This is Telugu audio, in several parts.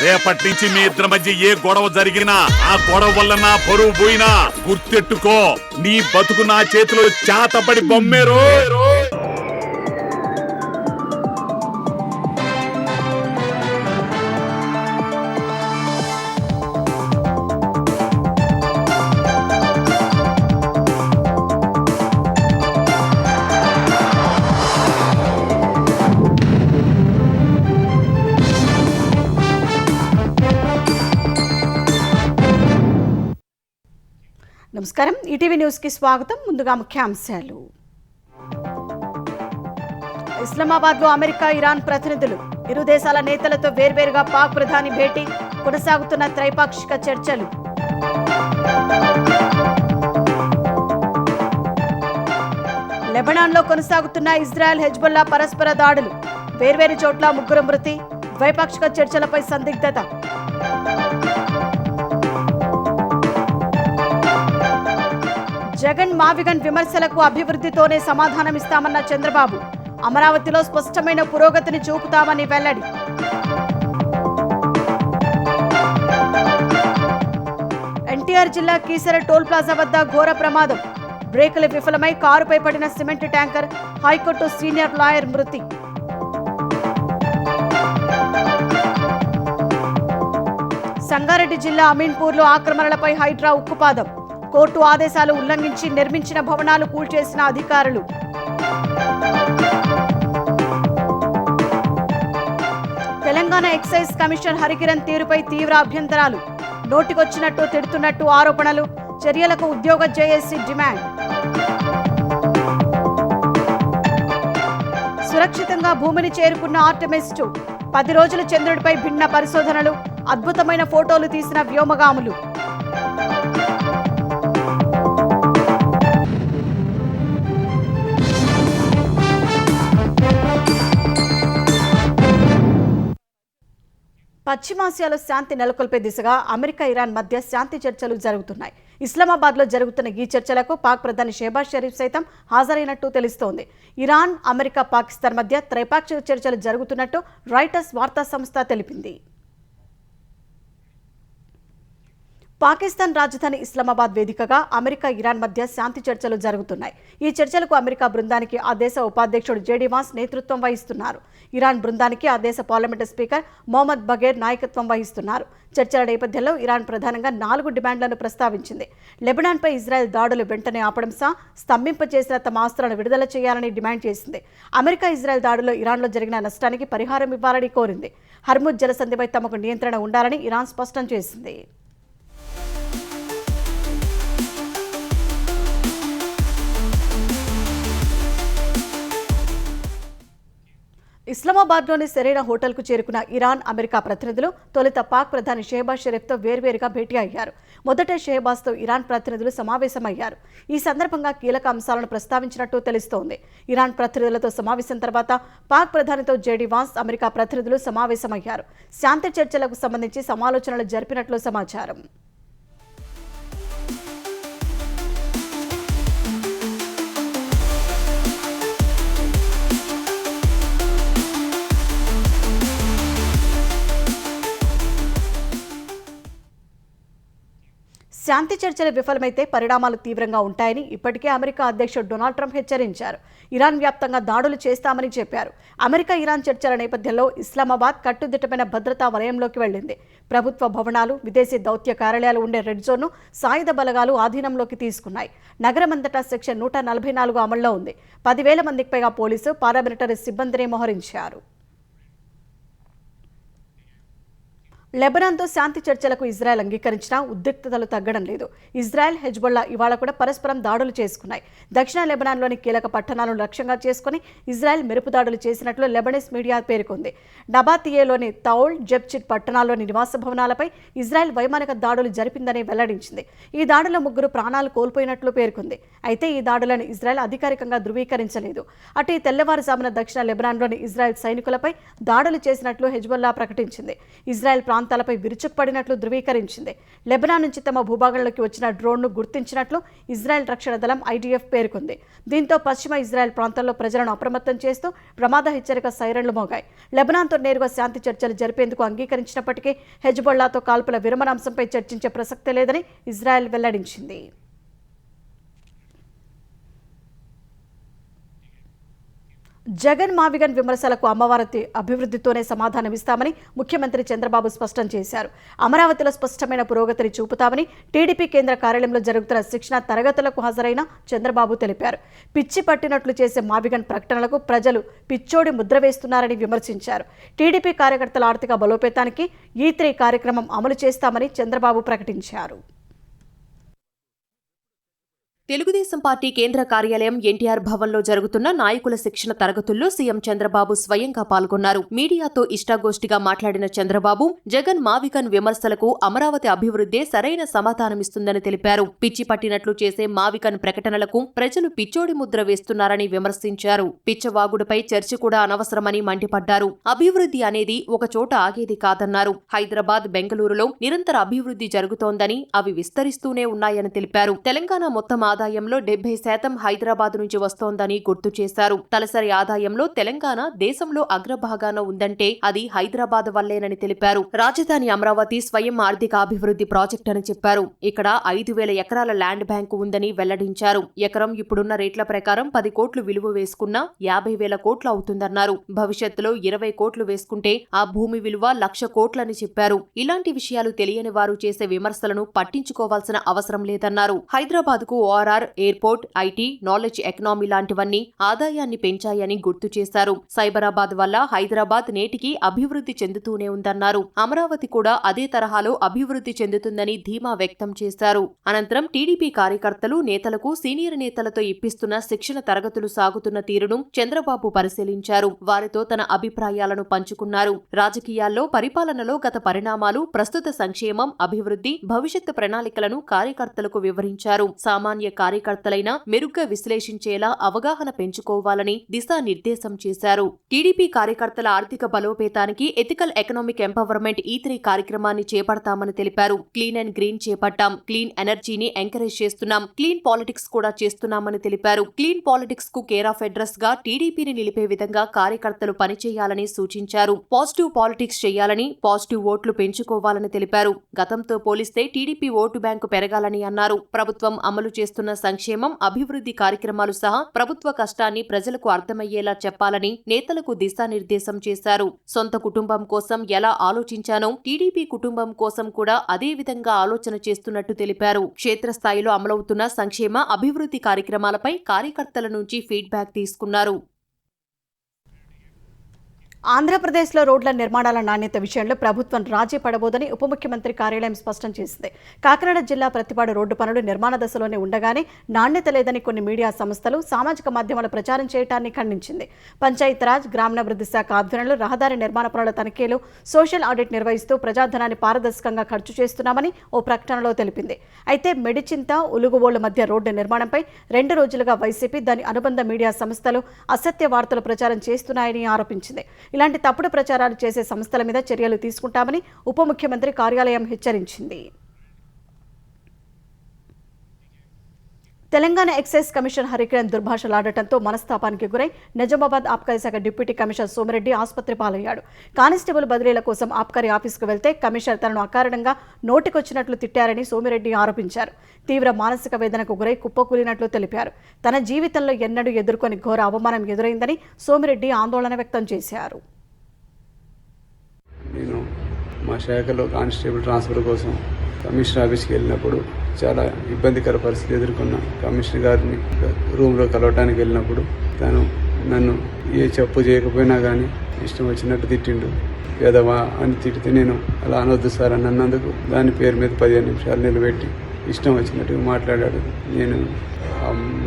రేపటి నుంచి మీ ఇద్దరి మధ్య ఏ గొడవ జరిగినా ఆ గొడవ వల్ల నా పరువు పోయినా గుర్తెట్టుకో, నీ బతుకు నా చేతిలో చేతపడి బొమ్మేరో. నమస్కారం, ఈటీవీ న్యూస్ కి స్వాగతం. ముందుగా ముఖ్యాంశాలు. ఇస్లామాబాద్ లో అమెరికా, ఇరాన్ ప్రతినిధులు, ఇరు దేశాల నేతలతో వేర్వేరుగా పాక్ ప్రధాని భేటీ, కొనసాగుతున్న త్రైపాక్షిక చర్చలు. లెబనాన్ లో కొనసాగుతున్న ఇజ్రాయెల్ హెజ్బొల్లా పరస్పర దాడులు, వేర్వేరు చోట్ల 3 మృతి, ద్వైపాక్షిక చర్చలపై సందిగ్ధత. జగన్ మావిగన్ విమర్శలకు అభివృద్ధితోనే సమాధానమిస్తామన్న చంద్రబాబు, అమరావతిలో స్పష్టమైన పురోగతిని చూపుతామని వెల్లడి. ఎన్టీఆర్ జిల్లా కీసర టోల్ ప్లాజా వద్ద ఘోర ప్రమాదం, బ్రేకులు విఫలమై కారుపై పడిన cement tanker, high court senior lawyer మృతి. సంగారెడ్డి జిల్లా అమీన్పూర్లో ఆక్రమణలపై హైడ్రా ఉక్కుపాదం, కోర్టు ఆదేశాలు ఉల్లంఘించి నిర్మించిన భవనాలు కూల్చేసిన అధికారులు. తెలంగాణ ఎక్సైజ్ కమిషనర్ హరికిరణ్ తీరుపై తీవ్ర అభ్యంతరాలు, నోటికొచ్చినట్టు తిడుతున్నట్టు ఆరోపణలు, చర్యలకు ఉద్యోగ జేఏసీ డిమాండ్. సురక్షితంగా భూమిని చేరుకున్న ఆర్టెమిస్ 2, 10 రోజులు చంద్రుడిపై భిన్న పరిశోధనలు, అద్భుతమైన ఫోటోలు తీసిన వ్యోమగాములు. పశ్చిమాసియాలో శాంతి నెలకొల్పే దిశగా అమెరికా, ఇరాన్ మధ్య శాంతి చర్చలు జరుగుతున్నాయి. ఇస్లామాబాద్లో జరుగుతున్న ఈ చర్చలకు పాక్ ప్రధాని షెహబాజ్ షరీఫ్ సైతం హాజరైనట్టు తెలుస్తోంది. ఇరాన్, అమెరికా, పాకిస్తాన్ మధ్య త్రైపాక్షిక చర్చలు జరుగుతున్నట్టు రాయిటర్స్ వార్తా సంస్థ తెలిపింది. పాకిస్తాన్ రాజధాని ఇస్లామాబాద్ వేదికగా అమెరికా, ఇరాన్ మధ్య శాంతి చర్చలు జరుగుతున్నాయి. ఈ చర్చలకు అమెరికా బృందానికి ఆ దేశ ఉపాధ్యక్షుడు జేడీ వాన్స్ నేతృత్వం వహిస్తున్నారు. ఇరాన్ బృందానికి ఆ దేశ పార్లమెంటు స్పీకర్ మొహమ్మద్ బగేర్ నాయకత్వం వహిస్తున్నారు. చర్చల నేపథ్యంలో ఇరాన్ ప్రధానంగా 4 డిమాండ్లను ప్రస్తావించింది. లెబనాన్పై ఇజ్రాయెల్ దాడులు వెంటనే ఆపడం స్తంభింపచేసిన తమ ఆస్తులను విడుదల చేయాలని డిమాండ్ చేసింది. అమెరికా ఇజ్రాయెల్ దాడుల్లో ఇరాన్లో జరిగిన నష్టానికి పరిహారం ఇవ్వాలని కోరింది. హర్ముజ్ జలసంధిపై తమకు నియంత్రణ ఉండాలని ఇరాన్ స్పష్టం చేసింది. ఇస్లామాబాద్లోని సెరీనా హోటల్కు చేరుకున్న ఇరాన్, అమెరికా ప్రతినిధులు తొలుత పాక్ ప్రధాని షెహబాజ్ షరీఫ్తో వేర్వేరుగా భేటీ అయ్యారు. మొదట షెహబాజ్తో ఇరాన్ ప్రతినిధులు సమావేశమయ్యారు. ఈ సందర్భంగా కీలక అంశాలను ప్రస్తావించినట్టు తెలుస్తోంది. ఇరాన్ ప్రతినిధులతో సమావేశం తర్వాత పాక్ ప్రధానితో జేడీ వాన్స్, అమెరికా ప్రతినిధులు సమావేశమయ్యారు. శాంతి చర్చలకు సంబంధించి సమాలోచనలు జరిపినట్లు సమాచారం. శాంతి చర్చలు విఫలమైతే పరిణామాలు తీవ్రంగా ఉంటాయని ఇప్పటికే అమెరికా అధ్యక్షుడు డొనాల్డ్ ట్రంప్ హెచ్చరించారు. ఇరాన్ వ్యాప్తంగా దాడులు చేస్తామని చెప్పారు. అమెరికా, ఇరాన్ చర్చల నేపథ్యంలో ఇస్లామాబాద్ కట్టుదిట్టమైన భద్రతా వలయంలోకి వెళ్లింది. ప్రభుత్వ భవనాలు, విదేశీ దౌత్య కార్యాలయాలు ఉండే రెడ్ జోన్ను సాయుధ బలగాలు ఆధీనంలోకి తీసుకున్నాయి. నగరమంతటా సెక్షన్ 144 అమల్లో ఉంది. 10,000 మందికి పైగా పోలీసు, పారామిలిటరీ సిబ్బందిని మోహరించారు. లెబనాన్తో శాంతి చర్చలకు ఇజ్రాయెల్ అంగీకరించినా ఉద్రిక్తతలు తగ్గడం లేదు. ఇజ్రాయెల్, హెజ్బొల్లా ఇవాళ కూడా పరస్పరం దాడులు చేసుకున్నాయి. దక్షిణ లెబనాన్లోని కీలక పట్టణాలను లక్ష్యంగా చేసుకుని ఇజ్రాయెల్ మెరుపు దాడులు చేసినట్లు లెబనీస్ మీడియా పేర్కొంది. నబాతియేలోని తౌల్, జెబ్చిట్ పట్టణాల్లోని నివాస భవనాలపై ఇజ్రాయెల్ వైమానిక దాడులు జరిపిందని వెల్లడించింది. ఈ దాడుల్లో 3 ప్రాణాలు కోల్పోయినట్లు పేర్కొంది. అయితే ఈ దాడులను ఇజ్రాయెల్ అధికారికంగా ధృవీకరించలేదు. అటు తెల్లవారుజామున దక్షిణ లెబనాన్లోని ఇజ్రాయెల్ సైనికులపై దాడులు చేసినట్లు హెజ్బొల్లా ప్రకటించింది. ఇజ్రాయెల్ ప్రాంతాలపై విరుచుకుపడినట్లు ధృవీకరించింది. లెబనాన్ నుంచి తమ భూభాగంలోకి వచ్చిన డ్రోన్ను గుర్తించినట్లు ఇజ్రాయెల్ రక్షణ దళం IDF పేర్కొంది. దీంతో పశ్చిమ ఇజ్రాయెల్ ప్రాంతాల్లో ప్రజలను అప్రమత్తం చేస్తూ ప్రమాద హెచ్చరిక సైరన్లు మోగాయి. లెబనాన్తో నేరుగా శాంతి చర్చలు జరిపేందుకు అంగీకరించినప్పటికీ హెజ్బొల్లాతో కాల్పుల విరమణ అంశంపై చర్చించే ప్రసక్తే లేదని ఇజ్రాయెల్ వెల్లడించింది. జగన్ మావిగన్ విమర్శలకు అమరావతి అభివృద్ధితోనే సమాధానమిస్తామని ముఖ్యమంత్రి చంద్రబాబు స్పష్టం చేశారు. అమరావతిలో స్పష్టమైన పురోగతిని చూపుతామని టీడీపీ కేంద్ర కార్యాలయంలో జరుగుతున్న శిక్షణ తరగతులకు హాజరైన చంద్రబాబు తెలిపారు. పిచ్చి పట్టినట్లు చేసే మావిగన్ ప్రకటనలకు ప్రజలు పిచ్చోడి ముద్ర వేస్తున్నారని విమర్శించారు. టీడీపీ కార్యకర్తల ఆర్థిక బలోపేతానికి E3 కార్యక్రమం అమలు చేస్తామని చంద్రబాబు ప్రకటించారు. తెలుగుదేశం పార్టీ కేంద్ర కార్యాలయం ఎన్టీఆర్ భవన్లో జరుగుతున్న నాయకుల శిక్షణ తరగతుల్లో సీఎం చంద్రబాబు స్వయంగా పాల్గొన్నారు. మీడియాతో ఇష్టాగోష్ఠిగా మాట్లాడిన చంద్రబాబు జగన్ మావిగన్ విమర్శలకు అమరావతి అభివృద్ధే సరైన సమాధానమిస్తుందని తెలిపారు. పిచ్చి పట్టినట్లు చేసే మావిగన్ ప్రకటనలకు ప్రజలు పిచ్చోడి ముద్ర వేస్తున్నారని విమర్శించారు. పిచ్చవాగుడుపై చర్చ కూడా అనవసరమని మండిపడ్డారు. అభివృద్ధి అనేది ఒక చోట ఆగేది కాదన్నారు. హైదరాబాద్, బెంగళూరులో నిరంతర అభివృద్ధి జరుగుతోందని అవి విస్తరిస్తూనే ఉన్నాయని తెలిపారు. తెలంగాణ మొత్తం ఆదాయంలో 70% హైదరాబాద్ నుంచి వస్తోందని గుర్తు చేశారు. తలసరి ఆదాయంలో తెలంగాణ దేశంలో అగ్రభాగాన ఉందంటే అది హైదరాబాద్ వల్లేనని తెలిపారు. రాజధాని అమరావతి స్వయం ఆర్థిక అభివృద్ధి ప్రాజెక్ట్ అని చెప్పారు. ఇక్కడ 5,000 ఎకరాల ల్యాండ్ బ్యాంకు ఉందని వెల్లడించారు. ఎకరం ఇప్పుడున్న రేట్ల ప్రకారం 10 కోట్లు విలువ వేసుకున్నా 50,000 కోట్లు అవుతుందన్నారు. భవిష్యత్తులో 20 కోట్లు వేసుకుంటే ఆ భూమి విలువ 1,00,000 కోట్లని చెప్పారు. ఇలాంటి విషయాలు తెలియని వారు చేసే విమర్శలను పట్టించుకోవాల్సిన అవసరం లేదన్నారు. హైదరాబాద్కు ORR, airport, IT, knowledge economy లాంటివన్నీ ఆదాయాన్ని పెంచాయని గుర్తు చేశారు. సైబరాబాద్ వల్ల హైదరాబాద్ నేటికి అభివృద్ధి చెందుతూనే ఉందన్నారు. అమరావతి కూడా అదే తరహాలో అభివృద్ధి చెందుతుందని ధీమా వ్యక్తం చేశారు. అనంతరం టీడీపీ కార్యకర్తలు, నేతలకు సీనియర్ నేతలతో ఇప్పిస్తున్న శిక్షణ తరగతులు సాగుతున్న తీరును చంద్రబాబు పరిశీలించారు. వారితో తన అభిప్రాయాలను పంచుకున్నారు. రాజకీయాల్లో, పరిపాలనలో గత పరిణామాలు, ప్రస్తుత సంక్షేమం, అభివృద్ధి, భవిష్యత్తు ప్రణాళికలను కార్యకర్తలకు వివరించారు. సామాన్య కార్యకర్తలైనా మెరుగ్గా విశ్లేషించేలా అవగాహన పెంచుకోవాలని దిశానిర్దేశం చేశారు. టీడీపీ కార్యకర్తల ఆర్థిక బలోపేతానికి ఎథికల్ ఎకనామిక్ ఎంపవర్మెంట్ E3 కార్యక్రమాన్ని చేపడతామని తెలిపారు. క్లీన్ అండ్ గ్రీన్ చేపట్టాం, క్లీన్ ఎనర్జీని ఎంకరేజ్ చేస్తున్నాం, క్లీన్ పాలిటిక్స్ కూడా చేస్తున్నామని తెలిపారు. క్లీన్ పాలిటిక్స్ కు కేర్ ఆఫ్ అడ్రస్ గా టీడీపీని నిలిపే విధంగా కార్యకర్తలు పనిచేయాలని సూచించారు. పాజిటివ్ పాలిటిక్స్ చేయాలని, పాజిటివ్ ఓట్లు పెంచుకోవాలని తెలిపారు. గతంతో పోలిస్తే టీడీపీ ఓటు బ్యాంకు పెరగాలని అన్నారు. ప్రభుత్వం అమలు చేస్తున్న సంక్షేమం, అభివృద్ధి కార్యక్రమాలు సహా ప్రభుత్వ కష్టాన్ని ప్రజలకు అర్థమయ్యేలా చెప్పాలని నేతలకు దిశానిర్దేశం చేశారు. సొంత కుటుంబం కోసం ఎలా ఆలోచించానో టీడీపీ కుటుంబం కోసం కూడా అదే విధంగా ఆలోచన చేస్తున్నట్టు తెలిపారు. క్షేత్రస్థాయిలో అమలవుతున్న సంక్షేమ, అభివృద్ధి కార్యక్రమాలపై కార్యకర్తల నుంచి ఫీడ్బ్యాక్ తీసుకున్నారు. ఆంధ్రప్రదేశ్లో రోడ్ల నిర్మాణాల నాణ్యత విషయంలో ప్రభుత్వం రాజీ పడబోదని ఉప ముఖ్యమంత్రి కార్యాలయం స్పష్టం చేసింది. కాకినాడ జిల్లా ప్రతిపాడు రోడ్డు పనులు నిర్మాణ దశలోనే ఉండగానే నాణ్యత లేదని కొన్ని మీడియా సంస్థలు సామాజిక మాధ్యమాలు ప్రచారం చేయడాన్ని ఖండించింది. పంచాయతీరాజ్, గ్రామీణాభివృద్ధి శాఖ ఆధ్వర్యంలో రహదారి నిర్మాణ పనుల తనిఖీలు, సోషల్ ఆడిట్ నిర్వహిస్తూ ప్రజాధనాన్ని పారదర్శకంగా ఖర్చు చేస్తున్నామని ఓ ప్రకటనలో తెలిపింది. అయితే మెడిచింత, ఉలుగుబోళ్ల మధ్య రోడ్డు నిర్మాణంపై 2 రోజులుగా వైసీపీ, దాని అనుబంధ మీడియా సంస్థలు అసత్య వార్తలు ప్రచారం చేస్తున్నాయని ఆరోపించింది. ఇలాంటి తప్పుడు ప్రచారాలు చేసే సంస్థల మీద చర్యలు తీసుకుంటామని ఉప ముఖ్యమంత్రి కార్యాలయం హెచ్చరించింది. తెలంగాణ ఎక్సైజ్ కమిషన్ హరికిరణ్ దుర్భాషలాడటంతో మనస్తాపానికి గురై నిజామాబాద్ ఆబ్కారీ శాఖ డిప్యూటీ కమిషనర్ సోమిరెడ్డి ఆసుపత్రి పాలయ్యాడు. కానిస్టేబుల్ బదిలీల కోసం ఆబ్కారీ ఆఫీసుకు వెళ్తే కమిషనర్ తనను అకారణంగా నోటికొచ్చినట్లు తిట్టారని సోమిరెడ్డి ఆరోపించారు. తీవ్ర మానసిక వేదనకు గురై కుప్పకూలినట్లు తెలిపారు. తన జీవితంలో ఎన్నడూ ఎదుర్కొని ఘోర అవమానం ఎదురైందని సోమిరెడ్డి ఆందోళన వ్యక్తం చేశారు. నేను మా శాఖలో కానిస్టేబుల్ ట్రాన్స్ఫర్ కోసం కమిషనర్ ఆఫీస్కి వెళ్ళినప్పుడు చాలా ఇబ్బందికర పరిస్థితి ఎదుర్కొన్న కమిషనర్ గారిని రూమ్లో కలవటానికి వెళ్ళినప్పుడు తను నన్ను ఏ చెప్పు చేయకపోయినా కానీ ఇష్టం వచ్చినట్టు తిట్టిండు. పేదవా అని తిట్టితే నేను అలా అనొద్దు సార్ అని అన్నందుకు దాని పేరు మీద 15 నిమిషాలు నిలబెట్టి ఇష్టం వచ్చినట్టుగా మాట్లాడాడు. నేను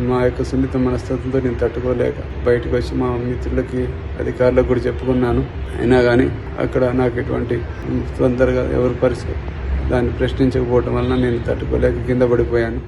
మా యొక్క సున్నిత మనస్తత్వంతో నేను తట్టుకోలేక బయటకు వచ్చి మా మిత్రులకి, అధికారులకు కూడా చెప్పుకున్నాను. అయినా కానీ అక్కడ నాకు ఎటువంటి తొందరగా ఎవరి పరిస్థితి దాన్ని ప్రశ్నించకపోవటం వలన నేను తట్టుకోలేక కింద పడిపోయాను.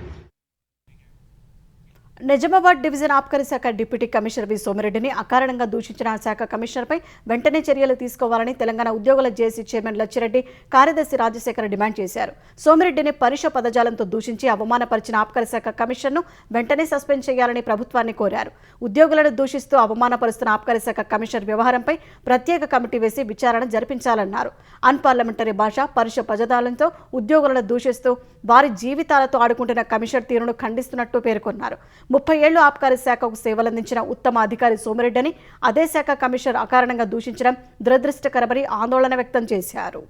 నిజామాబాద్ డివిజన్ ఆబ్కారీ శాఖ డిప్యూటీ కమిషనర్ వి సోమిరెడ్డిని అకారణంగా దూషించిన ఆ శాఖ కమిషనర్పై వెంటనే చర్యలు తీసుకోవాలని తెలంగాణ ఉద్యోగుల జేఏసీ చైర్మన్ లచ్చిరెడ్డి కార్యదర్శి రాజశేఖర్ డిమాండ్ చేశారు. సోమిరెడ్డిని పరుష పదజాలంతో దూషించి అవమానపరిచిన ఆబ్కారీ శాఖ కమిషనర్ను వెంటనే సస్పెండ్ చేయాలని ప్రభుత్వాన్ని కోరారు. ఉద్యోగులను దూషిస్తూ అవమానపరుస్తున్న ఆబ్కారీ శాఖ కమిషనర్ వ్యవహారంపై ప్రత్యేక కమిటీ వేసి విచారణ జరిపించాలన్నారు. అన్పార్లమెంటరీ భాష, పరుష పదజాలంతో ఉద్యోగులను దూషిస్తూ వారి జీవితాలతో ఆడుకుంటున్న కమిషనర్ తీరును ఖండిస్తున్నట్టు పేర్కొన్నారు. 30 ఏళ్లు ఆబ్కారీ శాఖకు సేవలందించిన ఉత్తమ అధికారి సోమిరెడ్డిని అదే శాఖ కమిషనర్ అకారణంగా దూషించడం దురదృష్టకరమని ఆందోళన వ్యక్తం చేశారు.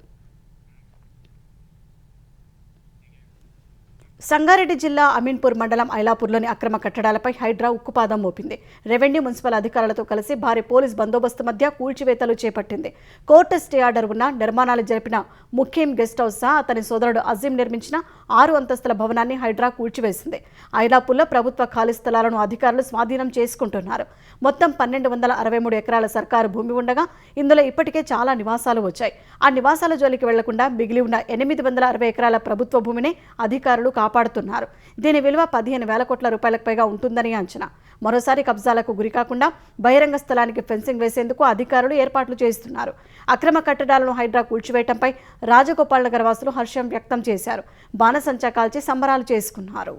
సంగారెడ్డి జిల్లా అమీన్పూర్ మండలం ఐలాపూర్లోని అక్రమ కట్టడాలపై హైడ్రా ఉక్కుపాదం మోపింది. రెవెన్యూ, మున్సిపల్ అధికారులతో కలిసి భారీ పోలీస్ బందోబస్తు మధ్య కూల్చివేతలు చేపట్టింది. కోర్టు స్టే ఆర్డర్ ఉన్న నిర్మాణాలు జరిపిన ముఖ్యం గెస్ట్ హౌస్ సహా అతని సోదరుడు అజీం నిర్మించిన 6 అంతస్తుల భవనాన్ని హైడ్రా కూల్చివేసింది. ఐలాపూర్లో ప్రభుత్వ ఖాళీ స్థలాలను అధికారులు స్వాధీనం చేసుకుంటున్నారు. మొత్తం 1263 ఎకరాల సర్కారు భూమి ఉండగా ఇందులో ఇప్పటికే చాలా నివాసాలు వచ్చాయి. ఆ నివాసాల జోలికి వెళ్లకుండా మిగిలి ఉన్న 860 ఎకరాల ప్రభుత్వ భూమిని అధికారులు కాపాడుతున్నారు. దీని విలువ 15,000 కోట్ల రూపాయలకు పైగా ఉంటుందని అంచనా. మరోసారి కబ్జాలకు గురికాకుండా బహిరంగ స్థలానికి ఫెన్సింగ్ వేసేందుకు అధికారులు ఏర్పాట్లు చేస్తున్నారు. అక్రమ కట్టడాలను హైడ్రా కూల్చివేయడంపై రాజగోపాల్ నగర్ వాసులు హర్షం వ్యక్తం చేశారు. బాణసంచా కాల్చి సంబరాలు చేసుకున్నారు.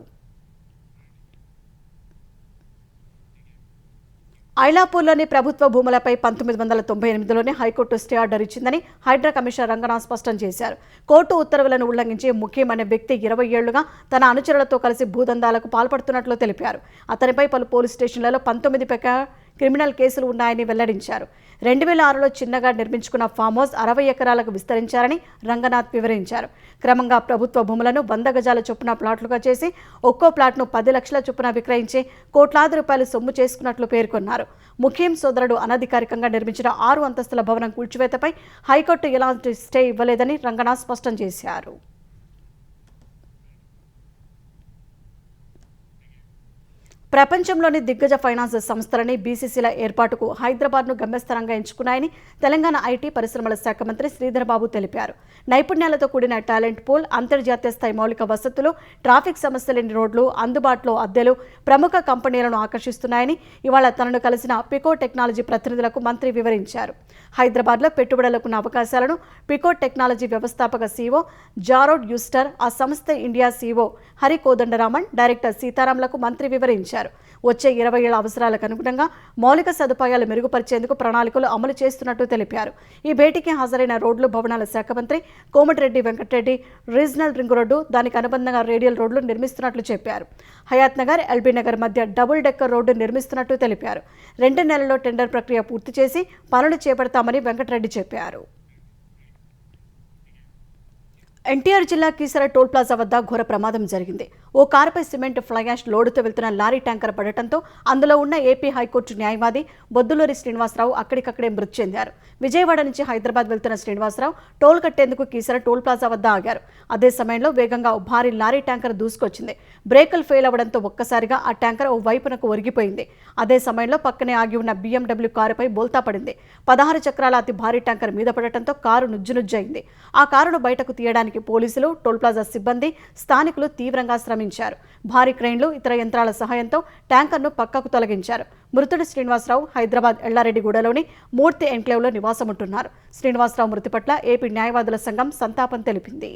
ఐలాపూర్లోని ప్రభుత్వ భూములపై 1998లోనే హైకోర్టు స్టే ఆర్డర్ ఇచ్చిందని హైడ్రా కమిషనర్ రంగనాథ్ స్పష్టం చేశారు. కోర్టు ఉత్తర్వులను ఉల్లంఘించి ముఖ్యం అనే వ్యక్తి 20 ఏళ్లుగా తన అనుచరులతో కలిసి భూదందాలకు పాల్పడుతున్నట్లు తెలిపారు. అతనిపై పలు పోలీస్ స్టేషన్లలో 19 క్రిమినల్ కేసులు ఉన్నాయని వెల్లడించారు. 2006లో చిన్నగా నిర్మించుకున్న ఫామ్ హౌస్ 60 ఎకరాలకు విస్తరించారని రంగనాథ్ వివరించారు. క్రమంగా ప్రభుత్వ భూములను 100 గజాల చొప్పున ప్లాట్లుగా చేసి ఒక్కో ప్లాట్ను 10 లక్షల చొప్పున విక్రయించి కోట్లాది రూపాయలు సొమ్ము చేసుకున్నట్లు పేర్కొన్నారు. ముఖ్యం సోదరుడు అనధికారికంగా నిర్మించిన 6 అంతస్తుల భవనం కూల్చివేతపై హైకోర్టు ఎలాంటి స్టే ఇవ్వలేదని రంగనాథ్ స్పష్టం చేశారు. ప్రపంచంలోని దిగ్గజ ఫైనాన్స్ సంస్థలని బీసీసీల ఏర్పాటుకు హైదరాబాద్ను గమ్యస్థానంగా ఎంచుకున్నాయని తెలంగాణ ఐటీ పరిశ్రమల శాఖ మంత్రి శ్రీధర్ బాబు తెలిపారు. నైపుణ్యాలతో కూడిన టాలెంట్ పూల్, అంతర్జాతీయ స్థాయి మౌలిక వసతులు, ట్రాఫిక్ సమస్య లేని రోడ్లు, అందుబాటులో అద్దెలు ప్రముఖ కంపెనీలను ఆకర్షిస్తున్నాయని ఇవాళ తనను కలిసిన పికో టెక్నాలజీ ప్రతినిధులకు మంత్రి వివరించారు. హైదరాబాద్లో పెట్టుబడులకున్న అవకాశాలను పికో టెక్నాలజీ వ్యవస్థాపక సీఈఓ జారోడ్ యూస్టర్, ఆ సంస్థ India CEO Hari Kodandaraman, director సీతారాంలకు మంత్రి వివరించారు. వచ్చే 20 ఏళ్ల అవసరాలకు అనుగుణంగా మౌలిక సదుపాయాలు మెరుగుపరిచేందుకు ప్రణాళికలు అమలు చేస్తున్నట్టు తెలిపారు. ఈ భేటీకి హాజరైన రోడ్లు, భవనాల శాఖ మంత్రి Komatireddy Venkatreddy regional ring road, దానికి అనుబంధంగా రేడియల్ రోడ్లు నిర్మిస్తున్నట్లు చెప్పారు. హయాత్ నగర్, ఎల్బీ నగర్ మధ్య డబుల్ డెక్కర్ రోడ్డు నిర్మిస్తున్నట్టు తెలిపారు. 2 నెలల్లో టెండర్ ప్రక్రియ పూర్తి చేసి పనులు చేపడతామని వెంకటరెడ్డి చెప్పారు. ఎన్టీఆర్ జిల్లా కీసర టోల్ ప్లాజా వద్ద ఘోర ప్రమాదం జరిగింది. ఓ కారుపై సిమెంట్ ఫ్లై యాష్ లోడుతో వెళ్తున్న లారీ ట్యాంకర్ పడటంతో అందులో ఉన్న ఏపీ హైకోర్టు న్యాయవాది బొద్దులూరి శ్రీనివాసరావు అక్కడికక్కడే మృతి చెందారు. విజయవాడ నుంచి హైదరాబాద్ వెళ్తున్న శ్రీనివాసరావు టోల్ కట్టేందుకు కీసర టోల్ ప్లాజా వద్ద ఆగారు. అదే సమయంలో వేగంగా ఓ భారీ లారీ ట్యాంకర్ దూసుకొచ్చింది. బ్రేకులు ఫెయిల్ అవ్వడంతో ఒక్కసారిగా ఆ ట్యాంకర్ ఓ వైపునకు ఒరిగిపోయింది. అదే సమయంలో పక్కనే ఆగి ఉన్న BMW కారుపై బోల్తా పడింది. 16 చక్రాల అతి భారీ ట్యాంకర్ మీద పడటంతో కారు నుజ్జునుజ్జయింది. ఆ కారును బయటకు తీయడానికి పోలీసులు, టోల్ ప్లాజా సిబ్బంది, స్థానికులు తీవ్రంగా శ్రమించారు. భారీ క్రెయిన్లు, ఇతర యంత్రాల సహాయంతో ట్యాంకర్ను పక్కకు తొలగించారు. మృతుడు శ్రీనివాసరావు హైదరాబాద్ ఎల్లారెడ్డిగూడలోని మూర్తి ఎన్క్లేవ్లో నివాసముంటున్నారు. శ్రీనివాసరావు మృతి పట్ల ఏపీ న్యాయవాదుల సంఘం సంతాపం తెలిపింది.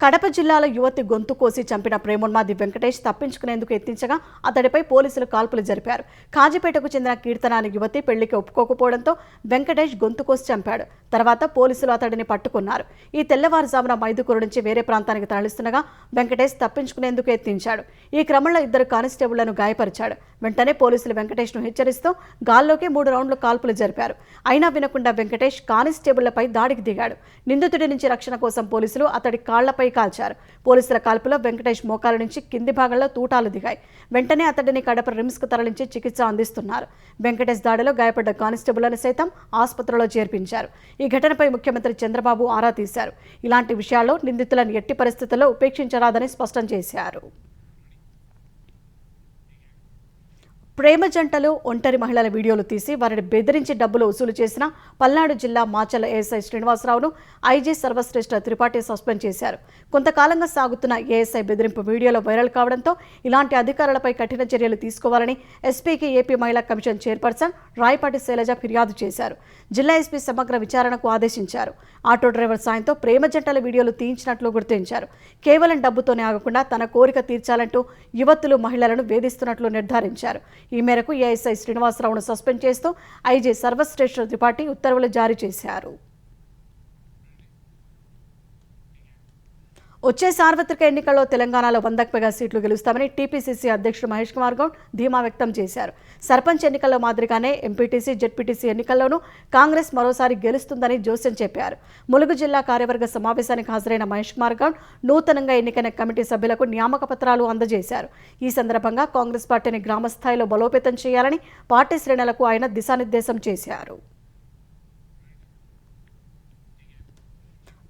కడప జిల్లాలో యువతి గొంతు కోసి చంపిన ప్రేమోన్మాది వెంకటేష్ తప్పించుకునేందుకు యత్నించగా అతడిపై పోలీసులు కాల్పులు జరిపారు. కాజీపేటకు చెందిన కీర్తన అనే యువతి పెళ్లికి ఒప్పుకోకపోవడంతో వెంకటేష్ గొంతు కోసి చంపాడు. తర్వాత పోలీసులు అతడిని పట్టుకున్నారు. ఈ తెల్లవారుజామున మైదుకూరు నుంచి వేరే ప్రాంతానికి తరలిస్తుండగా వెంకటేష్ తప్పించుకునేందుకు యత్నించాడు. ఈ క్రమంలో 2 కానిస్టేబుళ్లను గాయపరిచాడు. వెంటనే పోలీసులు వెంకటేష్ను హెచ్చరిస్తూ గాల్లోకి 3 రౌండ్లు కాల్పులు జరిపారు. అయినా వినకుండా వెంకటేష్ కానిస్టేబుళ్లపై దాడికి దిగాడు. నిందితుడి నుంచి రక్షణ కోసం పోలీసులు అతడి కాళ్లపై కాల్చారు. పోలీసుల కాల్పులో వెంకటేష్ మోకాల నుంచి కింది భాగంలో తూటాలు దిగాయి. వెంటనే అతడిని కడప రిమ్స్కు తరలించి చికిత్స అందిస్తున్నారు. వెంకటేష్ దాడిలో గాయపడ్డ కానిస్టేబుళ్లను సైతం ఆసుపత్రిలో చేర్పించారు. ఈ ఘటనపై ముఖ్యమంత్రి చంద్రబాబు ఆరా తీశారు. ఇలాంటి విషయాల్లో నిందితులను ఎట్టి పరిస్థితుల్లో ఉపేక్షించరాదని స్పష్టం చేశారు. ప్రేమ జంటలు ఒంటరి మహిళల వీడియోలు తీసి వారిని బెదిరించి డబ్బులు వసూలు చేసిన పల్నాడు జిల్లా మాచల ఏఎస్ఐ శ్రీనివాసరావును ఐజీ సర్వశ్రేష్ఠ త్రిపాఠి సస్పెండ్ చేశారు. కొంతకాలంగా సాగుతున్న ఏఎస్ఐ బెదిరింపు వీడియోలో వైరల్ కావడంతో ఇలాంటి అధికారులపై కఠిన చర్యలు తీసుకోవాలని ఎస్పీకి ఏపీ మహిళా కమిషన్ చైర్పర్సన్ రాయపాటి శైలజ ఫిర్యాదు చేశారు. జిల్లా ఎస్పీ సమగ్ర విచారణకు ఆదేశించారు. ఆటో డ్రైవర్ సాయంతో ప్రేమ జంటల వీడియోలు తీయించినట్లు గుర్తించారు. కేవలం డబ్బుతోనే ఆగకుండా తన కోరిక తీర్చాలంటూ యువతులు మహిళలను వేధిస్తున్నట్లు నిర్ధారించారు. ఈ మేరకు ఏఎస్ఐ శ్రీనివాసరావును సస్పెండ్ చేస్తూ ఐజీ సర్వశ్రేష్ఠ త్రిపాఠి ఉత్తర్వులు జారీ చేశారు. వచ్చే సార్వత్రిక ఎన్నికల్లో తెలంగాణలో 100కు పైగా సీట్లు గెలుస్తామని టీపీసీసీ అధ్యక్షుడు మహేష్ కుమార్ గౌడ్ ధీమా వ్యక్తం చేశారు. సర్పంచ్ ఎన్నికల్లో మాదిరిగానే ఎంపీటీసీ, జెడ్పీటీసీ ఎన్నికల్లోనూ కాంగ్రెస్ మరోసారి గెలుస్తుందని జోస్యం చెప్పారు. ములుగు జిల్లా కార్యవర్గ సమావేశానికి హాజరైన మహేష్ కుమార్ గౌడ్ నూతనంగా ఎన్నికైన కమిటీ సభ్యులకు నియామక పత్రాలు అందజేశారు. ఈ సందర్భంగా కాంగ్రెస్ పార్టీని గ్రామస్థాయిలో బలోపేతం చేయాలని పార్టీ శ్రేణులకు ఆయన దిశానిర్దేశం చేశారు.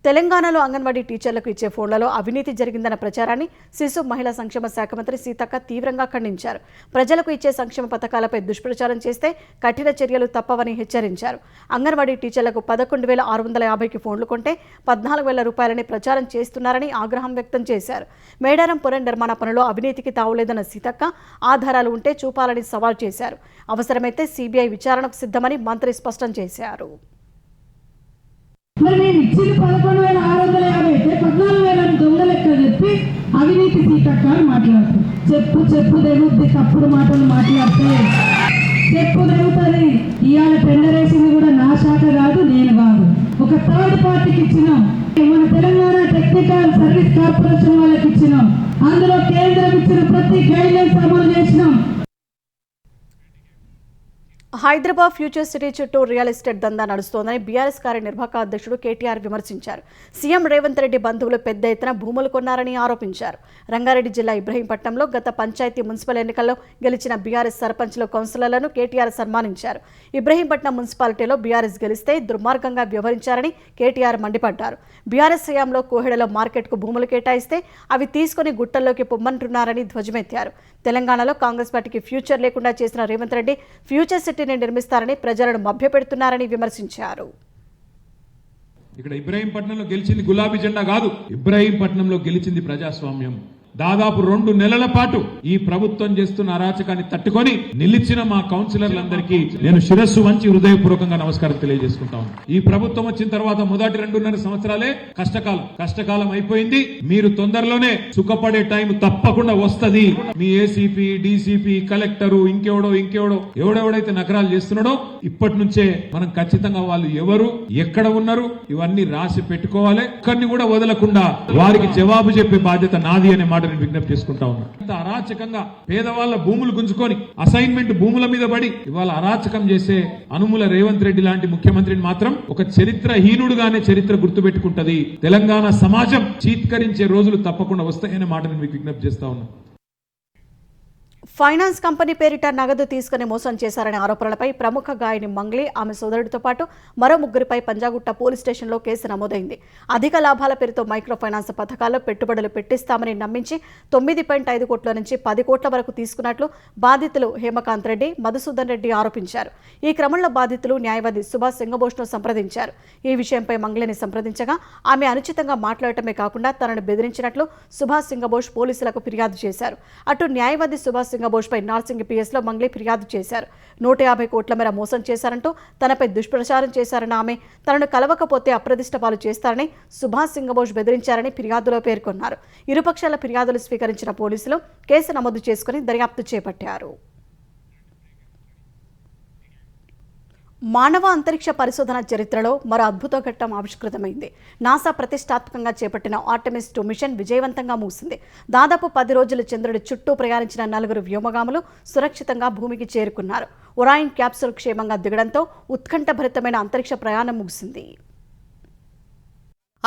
తెలంగాణలో అంగన్వాడీ టీచర్లకు ఇచ్చే ఫోన్లలో అవినీతి జరిగిందన్న ప్రచారాన్ని శిశు మహిళా సంక్షేమ శాఖ మంత్రి సీతక్క తీవ్రంగా ఖండించారు. ప్రజలకు ఇచ్చే సంక్షేమ పథకాలపై దుష్ప్రచారం చేస్తే కఠిన చర్యలు తప్పవని హెచ్చరించారు. అంగన్వాడీ టీచర్లకు 11,650కి ఫోన్లు కొంటే 14,000 రూపాయలని ప్రచారం చేస్తున్నారని ఆగ్రహం వ్యక్తం చేశారు. మేడారం పురం నిర్మాణ పనులు అవినీతికి తావులేదన్న సీతక్క ఆధారాలు ఉంటే చూపాలని సవాల్ చేశారు. అవసరమైతే సిబిఐ విచారణకు సిద్ధమని మంత్రి స్పష్టం చేశారు. మరి నేను ఇచ్చింది 11,650 అయితే 14,000 దొంగ లెక్క చెప్పి అవినీతి సీతక్క మాట్లాడుతుంది. చెప్పు తెగుద్ది, తప్పుడు మాటలు మాట్లాడితే చెప్పు తెగుతుంది. ఇవాళ టెండర్ వేసింది కూడా నా శాఖ కాదు, నేను కాదు, ఒక థర్డ్ పార్టీకి ఇచ్చినాం. మన తెలంగాణ టెక్నికల్ సర్వీస్ కార్పొరేషన్ వాళ్ళకి ఇచ్చినాం. అందులో కేంద్రం ఇచ్చిన ప్రతి గైడ్లైన్స్ అమలు చేసినాం. హైదరాబాద్ ఫ్యూచర్ సిటీ చుట్టూ రియల్ ఎస్టేట్ దందా నడుస్తోందని బీఆర్ఎస్ కార్యనిర్వాహక అధ్యక్షుడు కేటీఆర్ విమర్శించారు. సీఎం రేవంత్ రెడ్డి బంధువులు పెద్ద ఎత్తున భూములు కొన్నారని ఆరోపించారు. రంగారెడ్డి జిల్లా ఇబ్రహీంపట్నంలో గత పంచాయతీ మున్సిపల్ ఎన్నికల్లో గెలిచిన బీఆర్ఎస్ సర్పంచ్లు, కౌన్సిలర్లను కేటీఆర్ సన్మానించారు. ఇబ్రహీంపట్నం మున్సిపాలిటీలో బీఆర్ఎస్ గెలిస్తే దుర్మార్గంగా వ్యవహరించారని కేటీఆర్ మండిపడ్డారు. బీఆర్ఎస్ హయాంలో కోహెడలో మార్కెట్కు భూములు కేటాయిస్తే అవి తీసుకుని గుట్టల్లోకి పొమ్మంటున్నారని ధ్వజమెత్తారు. తెలంగాణలో కాంగ్రెస్ పార్టీకి ఫ్యూచర్ లేకుండా చేసిన రేవంత్ రెడ్డి ఫ్యూచర్ సిటీని నిర్మిస్తారని ప్రజలను మభ్యపెడుతున్నారని విమర్శించారు. ఇక్కడ ఇబ్రహీంపట్నంలో గెలిచింది గులాబీ జెండా కాదు, ఇబ్రహీంపట్నంలో గెలిచింది ప్రజాస్వామ్యం. దాదాపు 2 నెలల పాటు ఈ ప్రభుత్వం చేస్తున్న అరాచకాన్ని తట్టుకొని నిలిచిన మా కౌన్సిలర్లందరికీ నేను శిరస్సు వంచి హృదయపూర్వకంగా నమస్కారం తెలియజేసుకుంటాను. ఈ ప్రభుత్వం వచ్చిన తర్వాత మొదటి 2.5 సంవత్సరాలే కష్టకాలం అయిపోయింది. మీరు తొందరలోనే సుఖపడే టైం తప్పకుండా వస్తది. మీ ఏసీపీ, డీసీపీ, కలెక్టరు, ఎవడెవడైతే నగరాలు చేస్తున్నాడో ఇప్పటి నుంచే మనం ఖచ్చితంగా వాళ్ళు ఎవరు, ఎక్కడ ఉన్నారు ఇవన్నీ రాసి పెట్టుకోవాలి. ఒక్కరిని కూడా వదలకుండా వారికి జవాబు చెప్పే బాధ్యత నాది అనే నేను విజ్ఞప్తి చేసుకుంటా ఉన్నా. ఇంత అరాచకంగా పేదవాళ్ళ భూములు గుంజుకొని అసైన్మెంట్ భూముల మీద పడి ఇవాళ అరాచకం చేసే అనుముల రేవంత్ రెడ్డి లాంటి ముఖ్యమంత్రిని మాత్రం ఒక చరిత్రహీనుడుగానే చరిత్ర గుర్తుపెట్టుకుంటది. తెలంగాణ సమాజం చీత్కరించే రోజులు తప్పకుండా వస్తాయనే మాట నేను మీకు విజ్ఞప్తి చేస్తా ఉన్నా. ఫైనాన్స్ కంపెనీ పేరిట నగదు తీసుకుని మోసం చేశారనే ఆరోపణలపై ప్రముఖ గాయని మంగ్లీ, ఆమె సోదరుడితో పాటు మరో 3గురిపై పంజాగుట్ట పోలీస్ స్టేషన్లో కేసు నమోదైంది. అధిక లాభాల పేరుతో మైక్రో ఫైనాన్స్ పథకాల్లో పెట్టుబడులు పెట్టిస్తామని నమ్మించి 9.5 కోట్ల నుంచి 10 కోట్ల వరకు తీసుకున్నట్లు బాధితులు హేమకాంత్ రెడ్డి, మధుసూదన్ రెడ్డి ఆరోపించారు. ఈ క్రమంలో బాధితులు న్యాయవాది సుభాష్ సింగబోష్ను సంప్రదించారు. ఈ విషయంపై మంగ్లీని సంప్రదించగా ఆమె అనుచితంగా మాట్లాడటమే కాకుండా తనను బెదిరించినట్లు సుభాష్ సింగబోష్ పోలీసులకు ఫిర్యాదు చేశారు. అటు న్యాయవాది సుభాష్ సింగబోష్పై నార్సింగ్ పిఎస్లో మంగ్లీ ఫిర్యాదు చేశారు. 150 కోట్ల మేర మోసం చేశారంటూ తనపై దుష్ప్రచారం చేశారన్న ఆమె తనను కలవకపోతే అప్రదిష్ట పాలు చేస్తారని సుభాష్ సింగబోష్ బెదిరించారని ఫిర్యాదులో పేర్కొన్నారు. ఇరుపక్షాల ఫిర్యాదులు స్వీకరించిన పోలీసులు కేసు నమోదు చేసుకుని దర్యాప్తు చేపట్టారు. మానవ అంతరిక్ష పరిశోధన చరిత్రలో మరో అద్భుత ఘట్టం ఆవిష్కృతమైంది. నాసా ప్రతిష్టాత్మకంగా చేపట్టిన ఆర్టెమిస్ 2 మిషన్ విజయవంతంగా ముగిసింది. దాదాపు 10 రోజులు చంద్రుడి చుట్టూ ప్రయాణించిన 4 వ్యోమగాములు సురక్షితంగా భూమికి చేరుకున్నారు. ఒరాయిన్ క్యాప్సూల్ క్షేమంగా దిగడంతో ఉత్కంఠభరితమైన అంతరిక్ష ప్రయాణం ముగిసింది.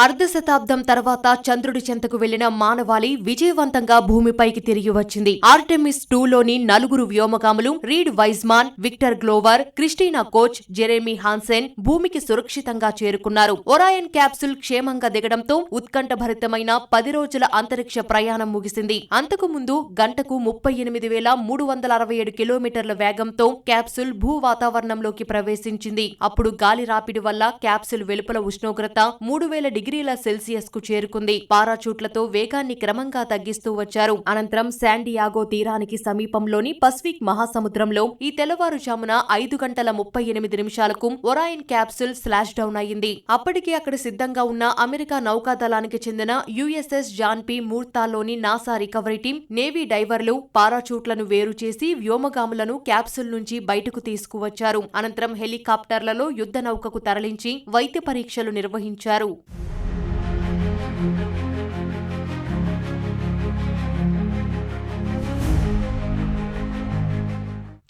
అర్ధ శతాబ్దం తర్వాత చంద్రుడి చెంతకు వెళ్లిన మానవాళి విజయవంతంగా భూమిపైకి తిరిగి వచ్చింది. ఆర్టెమిస్ 2లోని 4 వ్యోమగాములు Reid Wiseman, Victor Glover, Christina Koch, Jeremy Hansen భూమికి సురక్షితంగా చేరుకున్నారు. ఒరాయన్ క్యాప్సూల్ క్షేమంగా దిగడంతో ఉత్కంఠభరితమైన 10 రోజుల అంతరిక్ష ప్రయాణం ముగిసింది. అంతకు ముందు గంటకు 38,367 కిలోమీటర్ల వేగంతో క్యాప్సూల్ భూ వాతావరణంలోకి ప్రవేశించింది. అప్పుడు గాలి రాపిడి వల్ల క్యాప్సూల్ వెలుపల ఉష్ణోగ్రత 3000 డిగ్రీల సెల్సియస్ కు చేరుకుంది. పారాచూట్లతో వేగాన్ని క్రమంగా తగ్గిస్తూ వచ్చారు. అనంతరం శాండియాగో తీరానికి సమీపంలోని పసిఫిక్ మహాసముద్రంలో ఈ తెల్లవారుజామున 5:38 ఒరాయన్ క్యాప్సూల్ స్లాష్ డౌన్ అయింది. అప్పటికే అక్కడ సిద్ధంగా ఉన్న అమెరికా నౌకాదళానికి చెందిన యుఎస్ఎస్ జాన్ పి మూర్తాలోని నాసా రికవరీ టీం, నేవీ డైవర్లు పారాచూట్లను వేరు చేసి వ్యోమగాములను క్యాప్సూల్ నుంచి బయటకు తీసుకువచ్చారు. అనంతరం హెలికాప్టర్లలో యుద్ధ నౌకకు తరలించి వైద్య పరీక్షలు నిర్వహించారు.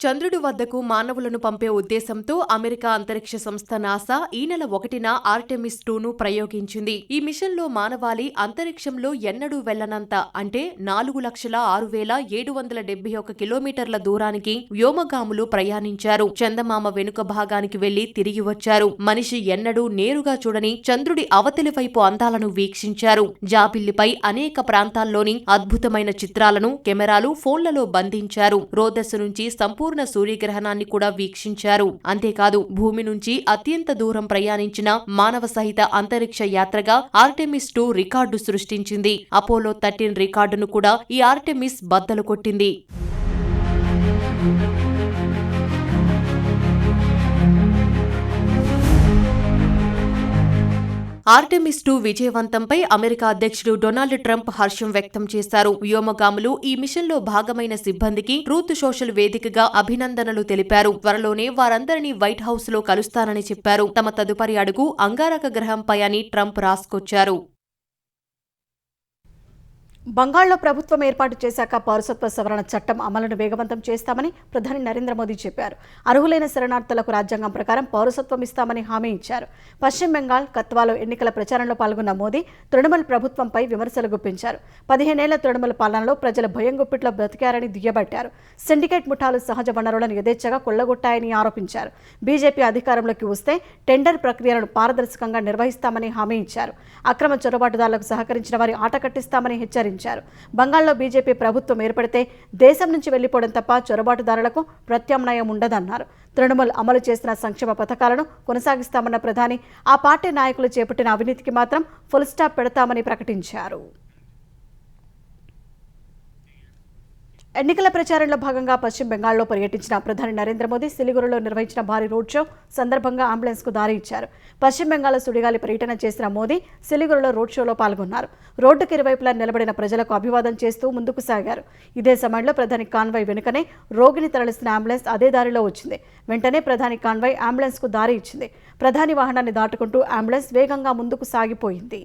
చంద్రుడి వద్దకు మానవులను పంపే ఉద్దేశంతో అమెరికా అంతరిక్ష సంస్థ నాసా ఈ నెల 1న ఆర్టెమిస్ 2ను ప్రయోగించింది. ఈ మిషన్లో మానవాళి అంతరిక్షంలో ఎన్నడూ వెళ్లనంత అంటే 4,06,771 కిలోమీటర్ల దూరానికి వ్యోమగాములు ప్రయాణించారు. చందమామ వెనుక భాగానికి వెళ్లి తిరిగి వచ్చారు. మనిషి ఎన్నడూ నేరుగా చూడని చంద్రుడి అవతలి వైపు అందాలను వీక్షించారు. జాబిల్లిపై అనేక ప్రాంతాల్లోని అద్భుతమైన చిత్రాలను కెమెరాలు, ఫోన్లలో బంధించారు. రోదస్సు నుంచి సంపూర్ణ సూర్యగ్రహణాన్ని కూడా వీక్షించారు. అంతేకాదు భూమి నుంచి అత్యంత దూరం ప్రయాణించిన మానవ సహిత అంతరిక్ష యాత్రగా ఆర్టెమిస్ 2 రికార్డు సృష్టించింది. అపోలో 13 రికార్డును కూడా ఈ ఆర్టెమిస్ బద్దలు కొట్టింది. ఆర్టెమిస్ 2 విజయవంతంపై అమెరికా అధ్యక్షుడు డొనాల్డ్ ట్రంప్ హర్షం వ్యక్తం చేశారు. వ్యోమగాములు ఈ మిషన్లో భాగమైన సిబ్బందికి ట్రూత్ సోషల్ వేదికగా అభినందనలు తెలిపారు. త్వరలోనే వారందరినీ వైట్ హౌస్ లో కలుస్తానని చెప్పారు. తమ తదుపరి అడుగు అంగారక గ్రహంపై అని ట్రంప్ రాసుకొచ్చారు. బంగాల్లో ప్రభుత్వం ఏర్పాటు చేశాక పౌరసత్వ సవరణ చట్టం అమలును వేగవంతం చేస్తామని ప్రధాని నరేంద్ర మోదీ చెప్పారు. అర్హులైన శరణార్థులకు రాజ్యాంగం ప్రకారం పౌరసత్వం ఇస్తామని హామీ ఇచ్చారు. పశ్చిమ బెంగాల్ కత్వాలో ఎన్నికల ప్రచారంలో పాల్గొన్న మోదీ తృణమూల్ ప్రభుత్వంపై విమర్శలు గుప్పించారు. 15 ఏళ్ల తృణమూల్ పాలనలో ప్రజలు భయం గుప్పిట్లో బ్రతికారని దుయ్యబట్టారు. సిండికేట్ ముఠాలు సహజ వనరులను యథేచ్ఛగా కొల్లగొట్టాయని ఆరోపించారు. బీజేపీ అధికారంలోకి వస్తే టెండర్ ప్రక్రియలను పారదర్శకంగా నిర్వహిస్తామని హామీ ఇచ్చారు. అక్రమ చొరబాటుదారులకు సహకరించిన వారి ఆట కట్టిస్తామని హెచ్చరించారు. బంగాల్లో బీజేపీ ప్రభుత్వం ఏర్పడితే దేశం నుంచి వెళ్లిపోవడం తప్ప చొరబాటుదారులకు ప్రత్యామ్నాయం ఉండదన్నారు. తృణమూల్ అమలు చేసిన సంక్షేమ పథకాలను కొనసాగిస్తామన్న ప్రధాని ఆ పార్టీ నాయకులు చేపట్టిన అవినీతికి మాత్రం ఫుల్ స్టాప్ పెడతామని ప్రకటించారు. ఎన్నికల ప్రచారంలో భాగంగా పశ్చిమ బెంగాల్లో పర్యటించిన ప్రధాని నరేంద్ర మోదీ సిలిగురిలో నిర్వహించిన భారీ రోడ్ షో సందర్భంగా అంబులెన్స్కు దారి ఇచ్చారు. పశ్చిమ బెంగాల్ సుడిగాలి పర్యటన చేసిన మోదీ సిలిగురిలో రోడ్ షోలో పాల్గొన్నారు. రోడ్డుకు ఇరువైపులా నిలబడిన ప్రజలకు అభివాదం చేస్తూ ముందుకు సాగారు. ఇదే సమయంలో ప్రధాని కాన్వాయ్ వెనుకనే రోగిని తరలిస్తున్న అంబులెన్స్ అదే దారిలో వచ్చింది. వెంటనే ప్రధాని కాన్వాయ్ అంబులెన్స్కు దారి ఇచ్చింది. ప్రధాని వాహనాన్ని దాటుకుంటూ అంబులెన్స్ వేగంగా ముందుకు సాగిపోయింది.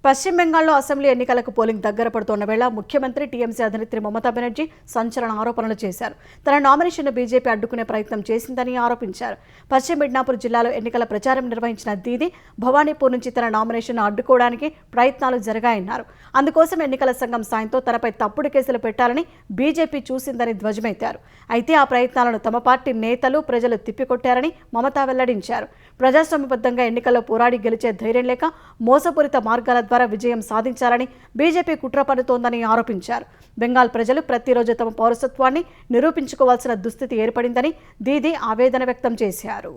పశ్చిమ బెంగాల్లో అసెంబ్లీ ఎన్నికలకు పోలింగ్ దగ్గర పడుతున్న వేళ ముఖ్యమంత్రి టీఎంసీ అధినేత్రి మమతా బెనర్జీ సంచలన ఆరోపణలు చేశారు. తన నామినేషన్ను బీజేపీ అడ్డుకునే ప్రయత్నం చేసిందని ఆరోపించారు. పశ్చిమ మిడ్నాపూర్ జిల్లాలో ఎన్నికల ప్రచారం నిర్వహించిన దీది భవానీపూర్ నుంచి తన నామినేషన్ను అడ్డుకోవడానికి ప్రయత్నాలు జరిగాయన్నారు. అందుకోసం ఎన్నికల సంఘం సాయంతో తనపై తప్పుడు కేసులు పెట్టాలని బీజేపీ చూసిందని ధ్వజమెత్తారు. అయితే ఆ ప్రయత్నాలను తమ పార్టీ నేతలు, ప్రజలు తిప్పికొట్టారని మమతా వెల్లడించారు. ప్రజాస్వామ్యబద్ధంగా ఎన్నికల్లో పోరాడి గెలిచే ధైర్యం లేక మోసపూరిత మార్గాల ద్వారా విజయం సాధించాలని బీజేపీ కుట్ర పన్నుతోందని ఆరోపించారు. బెంగాల్ ప్రజలు ప్రతిరోజు తమ పౌరసత్వాన్ని నిరూపించుకోవాల్సిన దుస్థితి ఏర్పడిందని దీది ఆవేదన వ్యక్తం చేశారు.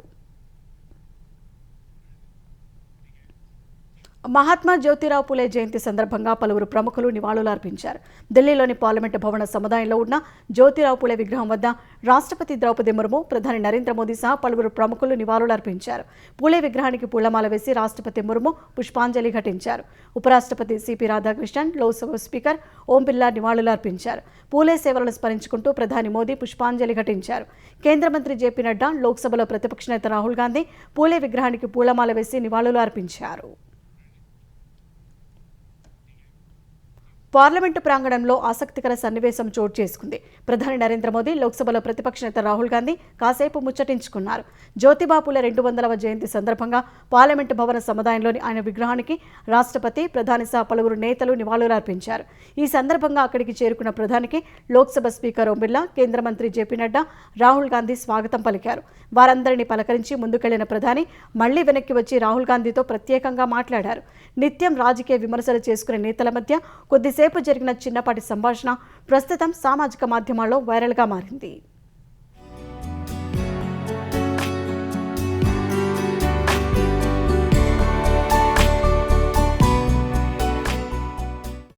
మహాత్మా జ్యోతిరావు పూలే జయంతి సందర్భంగా పలువురు ప్రముఖులు నివాళులు అర్పించారు. ఢిల్లీలోని పార్లమెంటు భవన సముదాయంలో ఉన్న జ్యోతిరావు పూలే విగ్రహం వద్ద రాష్ట్రపతి ద్రౌపది ముర్ము, ప్రధాని నరేంద్ర మోదీ సహా పలువురు ప్రముఖులు నివాళులు అర్పించారు. పూలే విగ్రహానికి పూలమాల వేసి రాష్ట్రపతి ముర్ము పుష్పాంజలి ఘటించారు. ఉపరాష్ట్రపతి సిపి రాధాకృష్ణన్, లోక్సభ స్పీకర్ ఓం బిర్లా నివాళులు అర్పించారు. పూలే సేవలను స్మరించుకుంటూ ప్రధాని మోదీ పుష్పాంజలి ఘటించారు. కేంద్ర మంత్రి జేపీ నడ్డా, లోక్సభలో ప్రతిపక్ష నేత రాహుల్ గాంధీ పూలే విగ్రహానికి పూలమాల వేసి నివాళులు అర్పించారు. పార్లమెంటు ప్రాంగణంలో ఆసక్తికర సన్నివేశం చోటు చేసుకుంది. ప్రధాని నరేంద్ర మోదీ లోక్సభలో ప్రతిపక్ష నేత రాహుల్ గాంధీ కాసేపు ముచ్చటించుకున్నారు. జ్యోతిబా పూలే 200వ జయంతి సందర్భంగా పార్లమెంటు భవన సముదాయంలోని ఆయన విగ్రహానికి రాష్ట్రపతి, ప్రధాని సహా పలువురు నేతలు నివాళులర్పించారు. ఈ సందర్భంగా అక్కడికి చేరుకున్న ప్రధానికి లోక్సభ స్పీకర్ ఓం బిర్లా, కేంద్ర మంత్రి జేపీ నడ్డా, రాహుల్ గాంధీ స్వాగతం పలికారు. వారందరినీ పలకరించి ముందుకెళ్లిన ప్రధాని మళ్లీ వెనక్కి వచ్చి రాహుల్ గాంధీతో ప్రత్యేకంగా మాట్లాడారు. నిత్యం రాజకీయ విమర్శలు చేసుకునే నేతల మధ్య కొద్దిసేపు జరిగిన చిన్నపాటి సంభాషణ ప్రస్తుతం సామాజిక మాధ్యమాల్లో వైరల్గా మారింది.